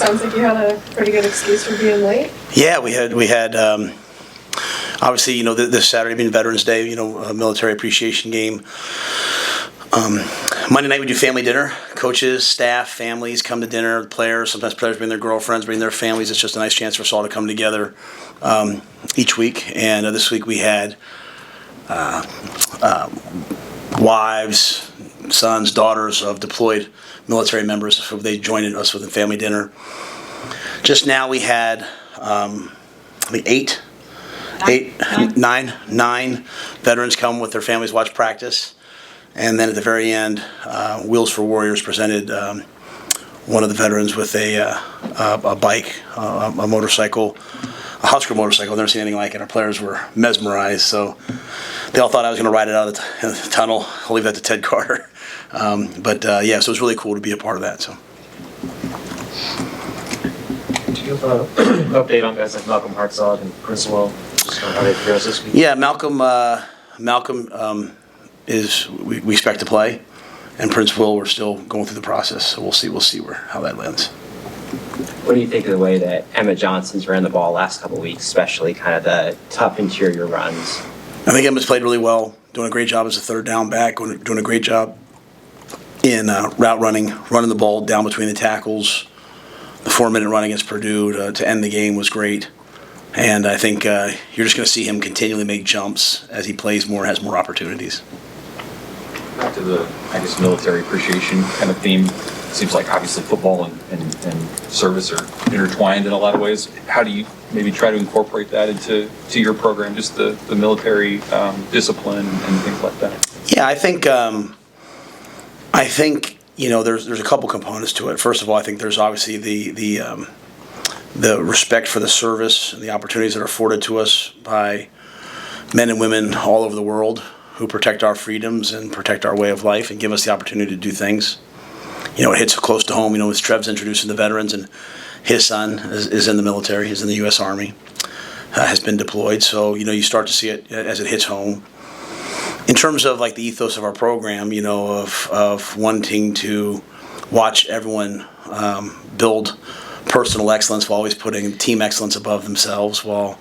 Sounds like you had a pretty good excuse for being late. Yeah, we had. Obviously, this Saturday being Veterans Day, a military appreciation game. Monday night we do family dinner. Coaches, staff, families come to dinner. Players, sometimes players bring their girlfriends, bring their families. It's just a nice chance for us all to come together each week. And this week we had wives, sons, daughters of deployed military members. So they joined us with a family dinner. Just now we had nine veterans come with their families, watch practice. And then at the very end, Wheels for Warriors presented one of the veterans with a bike, a motorcycle, a Husker motorcycle. I've never seen anything like it. Our players were mesmerized, so they all thought I was going to ride it out of the tunnel. I'll leave that to Ted Carter. So it was really cool to be a part of that. So. Do you have an update on guys like Malcolm Hartzog and Prince Will? Just how they progress this week? Yeah, Malcolm we expect to play, and Prince Will, we're still going through the process, so we'll see how that lands. What do you think of the way that Emmett Johnson's ran the ball last couple of weeks, especially kind of the tough interior runs? I think Emmett's played really well, doing a great job as a third down back, doing a great job in route running the ball down between the tackles. The 4-minute run against Purdue to end the game was great. And I think you're just going to see him continually make jumps as he plays more and has more opportunities. Back to the, military appreciation kind of theme. It seems like obviously football and service are intertwined in a lot of ways. How do you maybe try to incorporate that into your program, just the military discipline and things like that? Yeah, I think there's a couple components to it. First of all, I think there's obviously the respect for the service and the opportunities that are afforded to us by men and women all over the world who protect our freedoms and protect our way of life and give us the opportunity to do things. It hits close to home. As Trev's introducing the veterans, and his son is in the military, he's in the U.S. Army, has been deployed. So, you start to see it as it hits home. In terms of the ethos of our program, of wanting to watch everyone build personal excellence while always putting team excellence above themselves, while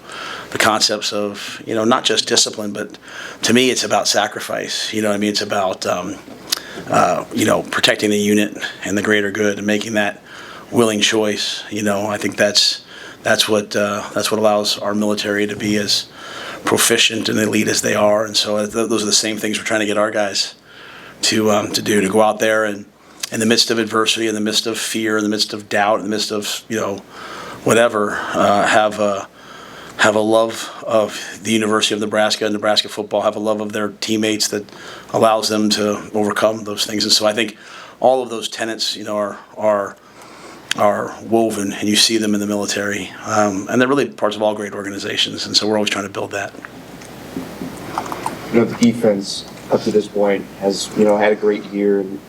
the concepts of, not just discipline, but to me it's about sacrifice. It's about, protecting the unit and the greater good and making that willing choice. I think that's what allows our military to be as proficient and elite as they are. And so those are the same things we're trying to get our guys to do, to go out there and in the midst of adversity, in the midst of fear, in the midst of doubt, in the midst of whatever, have a love of the University of Nebraska, Nebraska football, have a love of their teammates that allows them to overcome those things. And so I think all of those tenets, are woven, and you see them in the military, and they're really parts of all great organizations. And so we're always trying to build that. The defense up to this point has had a great year, and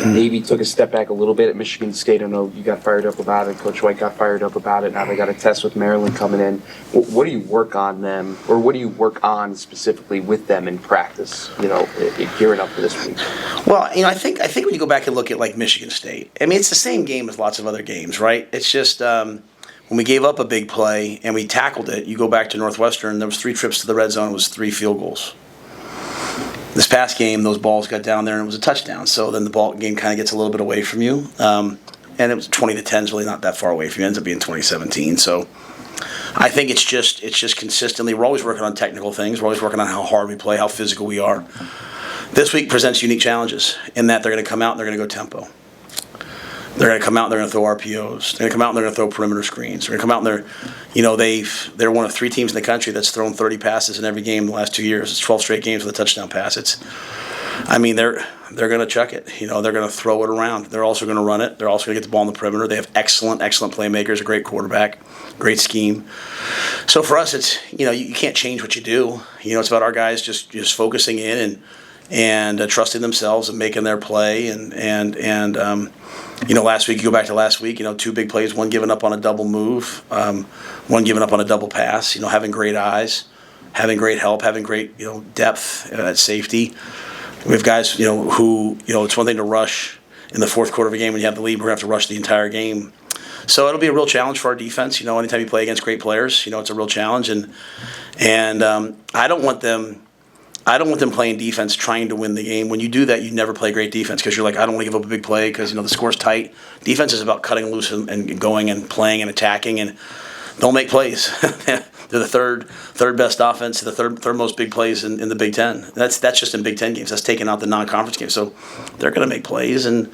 maybe took a step back a little bit at Michigan State. I know you got fired up about it. Coach White got fired up about it. Now they got a test with Maryland coming in. What do you work on them, or what do you work on specifically with them in practice, gearing up for this week? Well, I think when you go back and look at Michigan State, it's the same game as lots of other games, right? It's just when we gave up a big play and we tackled it, you go back to Northwestern, there was 3 trips to the red zone, it was 3 field goals. This past game, those balls got down there and it was a touchdown. So then the ball game kind of gets a little bit away from you. And it was 20-10, is really not that far away from you. It ends up being 2017. So I think it's just consistently, we're always working on technical things. We're always working on how hard we play, how physical we are. This week presents unique challenges in that they're going to come out and they're going to go tempo. They're going to come out and they're going to throw RPOs. They're going to come out and they're going to throw perimeter screens. They're going to come out and they're one of 3 teams in the country that's thrown 30 passes in every game in the last 2 years. It's 12 straight games with a touchdown pass. They're going to chuck it. They're going to throw it around. They're also going to run it. They're also going to get the ball on the perimeter. They have excellent playmakers, a great quarterback, great scheme. So for us, it's you can't change what you do. It's about our guys just focusing in and trusting themselves and making their play last week, you go back to last week, 2 big plays, one given up on a double move, one given up on a double pass, having great eyes, having great help, having great, depth at safety. We have guys, who, it's one thing to rush in the fourth quarter of a game when you have the lead. We're going to have to rush the entire game. So it'll be a real challenge for our defense. Anytime you play against great players, it's a real challenge, and I don't want them playing defense trying to win the game. When you do that, you never play great defense because you're like, I don't want to give up a big play because the score's tight. Defense is about cutting loose and going and playing and attacking, and they'll make plays. They're the third best offense, the third most big plays in the Big Ten. That's just in Big Ten games. That's taking out the non-conference games. So they're going to make plays, and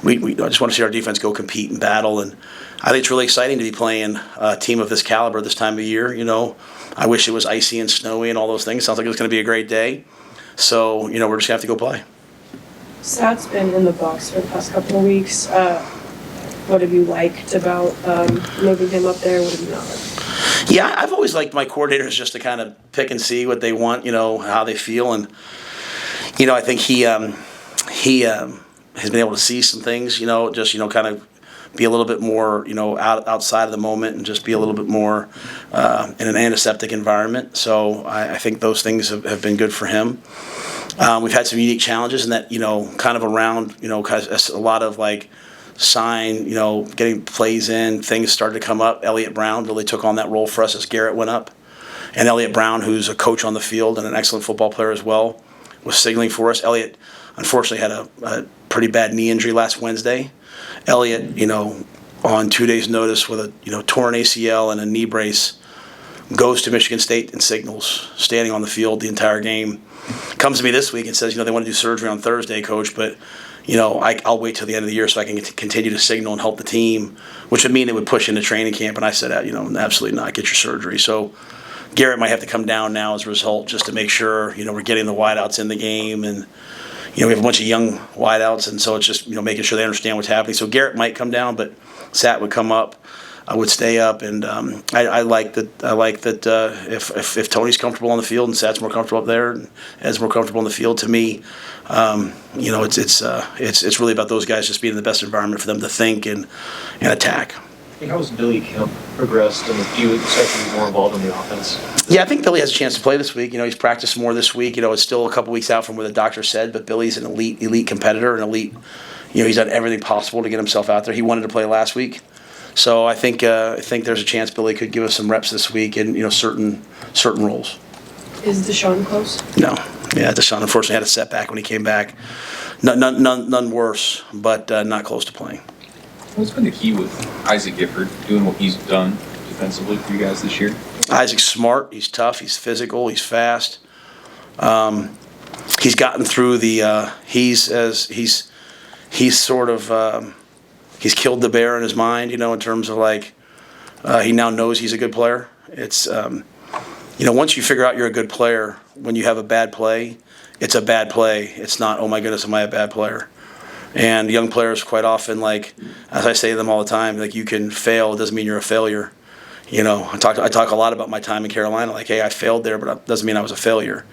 I just want to see our defense go compete and battle. And I think it's really exciting to be playing a team of this caliber this time of year. I wish it was icy and snowy and all those things. Sounds like it's going to be a great day. So we're just going to have to go play. Sat's been in the box for the past couple of weeks. What have you liked about moving him up there? What have you not liked? Yeah, I've always liked my coordinators just to kind of pick and see what they want, how they feel, and I think he has been able to see some things, just kind of be a little bit more, outside of the moment and just be a little bit more in an antiseptic environment. So I think those things have been good for him. We've had some unique challenges in that, kind of around, a lot of like getting plays in, things started to come up. Elliott Brown really took on that role for us as Garrett went up. And Elliott Brown, who's a coach on the field and an excellent football player as well, was signaling for us. Elliott, unfortunately, had a pretty bad knee injury last Wednesday. Elliott, on 2 days' notice with a torn ACL and a knee brace, goes to Michigan State and signals, standing on the field the entire game. Comes to me this week and says, they want to do surgery on Thursday, Coach, but I'll wait till the end of the year so I can continue to signal and help the team, which would mean it would push into training camp. And I said, absolutely not, get your surgery. So Garrett might have to come down now as a result just to make sure, we're getting the wideouts in the game. And, we have a bunch of young wideouts, and so it's just, making sure they understand what's happening. So Garrett might come down, but Sat would come up. I would stay up, and I like that. I like that if Tony's comfortable on the field and Sat's more comfortable up there, and Ed's more comfortable on the field. To me, it's really about those guys just being in the best environment for them to think and attack. How has Billy Kemp progressed, and do you expect him to be more involved in the offense? Yeah, I think Billy has a chance to play this week. He's practiced more this week. It's still a couple weeks out from where the doctor said, but Billy's an elite competitor, an elite. He's done everything possible to get himself out there. He wanted to play last week. So I think there's a chance Billy could give us some reps this week in certain roles. Is Deshaun close? No, yeah, Deshaun unfortunately had a setback when he came back. None worse, but not close to playing. What's been the key with Isaac Gifford doing what he's done defensively for you guys this year? Isaac's smart. He's tough. He's physical. He's fast. He's gotten through the. He's killed the bear in his mind, in terms of he now knows he's a good player. It's, once you figure out you're a good player, when you have a bad play, it's a bad play. It's not, oh my goodness, am I a bad player? And young players quite often, as I say to them all the time, you can fail, it doesn't mean you're a failure. I talk a lot about my time in Carolina, hey, I failed there, but it doesn't mean I was a failure.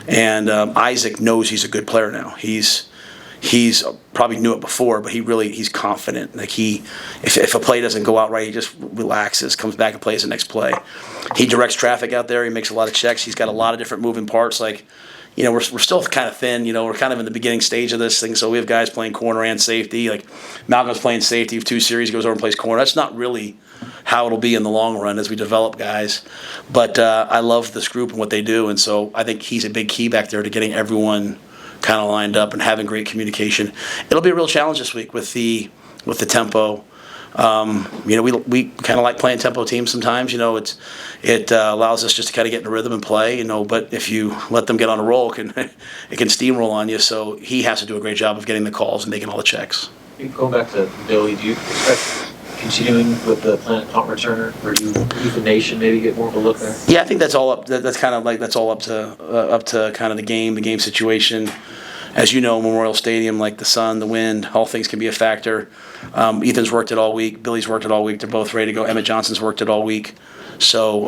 And Isaac knows he's a good player now. He's probably knew it before, but he's confident. If a play doesn't go out right, he just relaxes, comes back and plays the next play. He directs traffic out there. He makes a lot of checks. He's got a lot of different moving parts. We're still kind of thin. We're kind of in the beginning stage of this thing. So we have guys playing corner and safety. Malcolm's playing safety for 2 series, goes over and plays corner. That's not really how it'll be in the long run as we develop guys. But I love this group and what they do, and so I think he's a big key back there to getting everyone kind of lined up and having great communication. It'll be a real challenge this week with the tempo. We kind of like playing tempo teams sometimes. It allows us just to kind of get in a rhythm and play. But if you let them get on a roll, it can steamroll on you. So he has to do a great job of getting the calls and making all the checks. Going back to Billy, do you expect continuing with the Planet Punt returner, or do you leave the nation maybe get more of a look there? Yeah, I think that's all up. That's all up to kind of the game situation. As you know, Memorial Stadium, the sun, the wind, all things can be a factor. Ethan's worked it all week. Billy's worked it all week. They're both ready to go. Emmett Johnson's worked it all week. So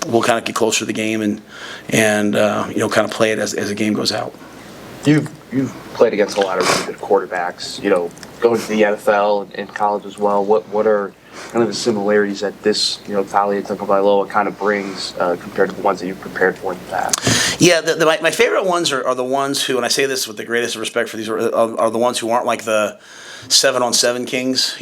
we'll kind of get closer to the game and kind of play it as the game goes out. You've played against a lot of really good quarterbacks, going to the NFL and college as well. What are kind of the similarities that this, Talia Tagovailoa kind of brings compared to the ones that you've prepared for in the past? Yeah, my favorite ones are the ones who, and I say this with the greatest respect for these, are the ones who aren't like the 7-on-7 kings.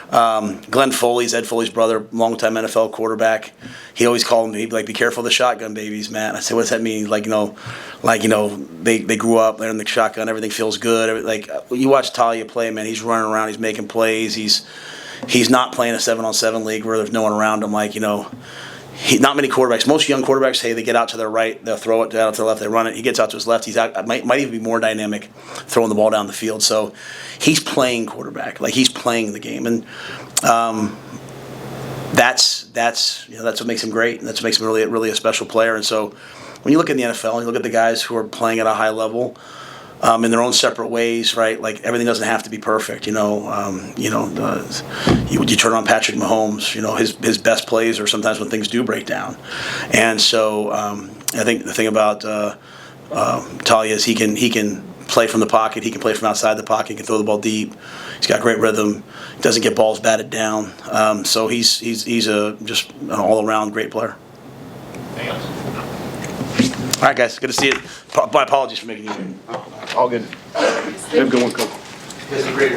Glenn Foley's Ed Foley's brother, longtime NFL quarterback. He always called me, he'd be like, "Be careful of the shotgun babies, Matt." And I said, "What does that mean?" They grew up, they're in the shotgun, everything feels good. You watch Talia play, man, he's running around, he's making plays, he's not playing a 7-on-7 league where there's no one around him. Not many quarterbacks. Most young quarterbacks, hey, they get out to their right, they'll throw it out to the left, they run it. He gets out to his left. He's out, might even be more dynamic throwing the ball down the field. So he's playing quarterback, he's playing the game, and that's what makes him great, and that's what makes him really a special player. And so when you look in the NFL, and you look at the guys who are playing at a high level. In their own separate ways, right? Everything doesn't have to be perfect, you turn on Patrick Mahomes, his best plays are sometimes when things do break down. And so I think the thing about Talia is he can play from the pocket, he can play from outside the pocket, he can throw the ball deep. He's got great rhythm. He doesn't get balls batted down. So he's just an all-around great player. All right, guys, good to see you. My apologies for making you. All good. Have a good one, Coach. You guys are great.